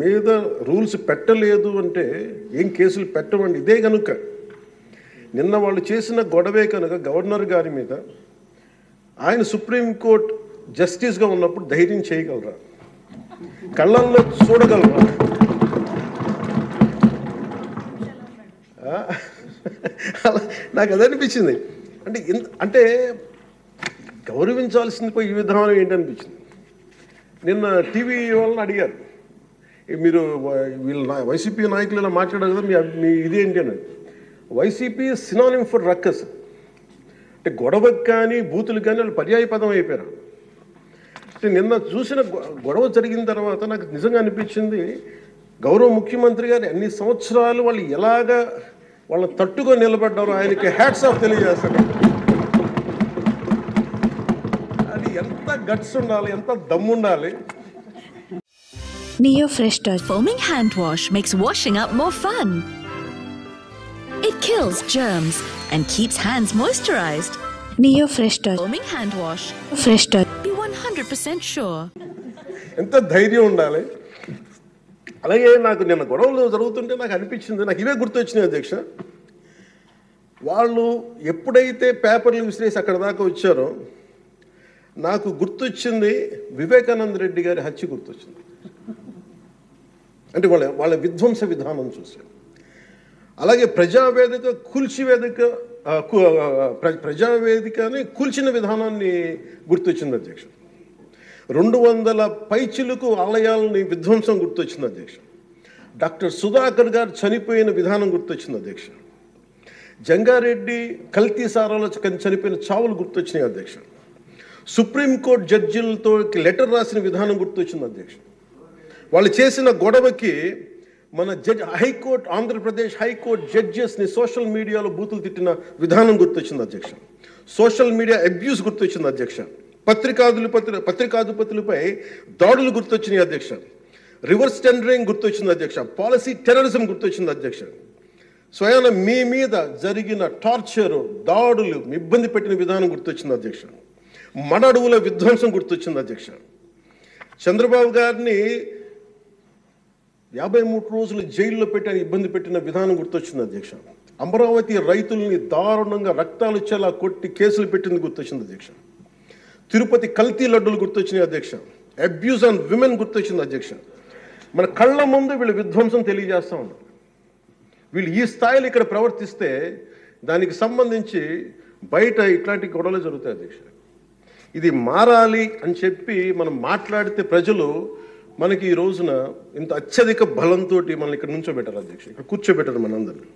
మీద రూల్స్ పెట్టలేదు అంటే ఏం కేసులు పెట్టమండి. ఇదే కనుక నిన్న వాళ్ళు చేసిన గొడవే కనుక గవర్నర్ గారి మీద ఆయన సుప్రీంకోర్టు జస్టిస్గా ఉన్నప్పుడు ధైర్యం చేయగలరా? కళ్ళల్లో చూడగలరా? నాకు అదే అనిపించింది. అంటే గౌరవించాల్సింది పోయి ఈ విధానం ఏంటనిపించింది. నిన్న టీవీ వాళ్ళని అడిగారు, మీరు వీళ్ళు వైసీపీ నాయకులు ఇలా మాట్లాడారు కదా, మీ ఇదేంటి అని. వైసీపీ సినానిమ్ ఫర్ రక్కస్ అంటే గొడవకు కానీ బూతులు కానీ వాళ్ళు పర్యాయ పదం అయిపోయారు. అంటే నిన్న చూసిన గొడవ జరిగిన తర్వాత నాకు నిజంగా అనిపించింది, గౌరవ ముఖ్యమంత్రి గారు అన్ని సంవత్సరాలు వాళ్ళు ఎలాగా వాళ్ళ తట్టుగా నిలబడ్డారో ఆయనకి హ్యాట్స్ ఆఫ్ తెలియజేస్తారు. అది ఎంత గట్స్ ఉండాలి, ఎంత దమ్ము ఉండాలి. Neo Fresh Touch foaming hand wash makes washing up more fun. It kills germs and keeps hands moisturized. Neo Fresh Touch Foaming hand wash. Fresh Touch. Be 100% sure. ఎంత ధైర్యం ఉండాలి. అలాగే నాకు నిన్న గొడవలు జరుగుతుంటే నాకు అనిపించింది, నాకు ఇవే గుర్తొచ్చినాయి అధ్యక్ష. వాళ్ళు ఎప్పుడైతే పేపర్లు విసిరేసి అక్కడ దాకా వచ్చారో నాకు గుర్తొచ్చింది వివేకానంద రెడ్డి గారి హత్య గుర్తొచ్చింది. అంటే వాళ్ళ విధ్వంస విధానం చూశారు. అలాగే ప్రజావేదికని కూల్చిన విధానాన్ని గుర్తొచ్చింది అధ్యక్ష. 200 పైచిలకు ఆలయాలని విధ్వంసం గుర్తొచ్చింది అధ్యక్ష. డాక్టర్ సుధాకర్ గారు చనిపోయిన విధానం గుర్తొచ్చింది అధ్యక్ష. జంగారెడ్డి కల్తీ సారాలో చనిపోయిన చావులు గుర్తొచ్చినాయి అధ్యక్ష. సుప్రీంకోర్టు జడ్జిలతో లెటర్ రాసిన విధానం గుర్తొచ్చింది అధ్యక్ష. వాళ్ళు చేసిన గొడవకి మన హైకోర్టు, ఆంధ్రప్రదేశ్ హైకోర్టు జడ్జెస్ని సోషల్ మీడియాలో బూతులు తిట్టిన విధానం గుర్తొచ్చింది అధ్యక్ష. సోషల్ మీడియా అబ్యూస్ గుర్తొచ్చింది అధ్యక్ష. పత్రికాధిపతులపై దాడులు గుర్తొచ్చినాయి అధ్యక్ష. రివర్స్ టెండరింగ్ గుర్తొచ్చింది అధ్యక్ష. పాలసీ టెర్రరిజం గుర్తొచ్చింది అధ్యక్ష. స్వయాన మీ మీద జరిగిన టార్చరు, దాడులు, ఇబ్బంది పెట్టిన విధానం గుర్తొచ్చింది అధ్యక్ష. మడడువుల విధ్వంసం గుర్తొచ్చింది అధ్యక్ష. చంద్రబాబు గారిని 53 రోజులు జైల్లో పెట్టి ఇబ్బంది పెట్టిన విధానం గుర్తొచ్చింది అధ్యక్ష. అమరావతి రైతుల్ని దారుణంగా రక్తాలు చెలా కొట్టి కేసులు పెట్టింది గుర్తొచ్చింది అధ్యక్ష. తిరుపతి కల్తీ లడ్డులు గుర్తొచ్చినాయి అధ్యక్ష. అబ్యూస్ ఆన్ విమెన్ గుర్తొచ్చింది అధ్యక్ష. మన కళ్ళ ముందు వీళ్ళు విధ్వంసం తెలియజేస్తూ ఉన్నారు. వీళ్ళు ఈ స్థాయిలో ఇక్కడ ప్రవర్తిస్తే దానికి సంబంధించి బయట ఇట్లాంటి గొడవలు జరుగుతాయి అధ్యక్ష. ఇది మారాలి అని చెప్పి మనం మాట్లాడితే ప్రజలు మనకి ఈ రోజున ఇంత అత్యధిక బలంతో మనల్ని ఇక్కడ నుంచోబెట్టారు అధ్యక్ష, ఇక్కడ కూర్చోబెట్టారు మనందరినీ.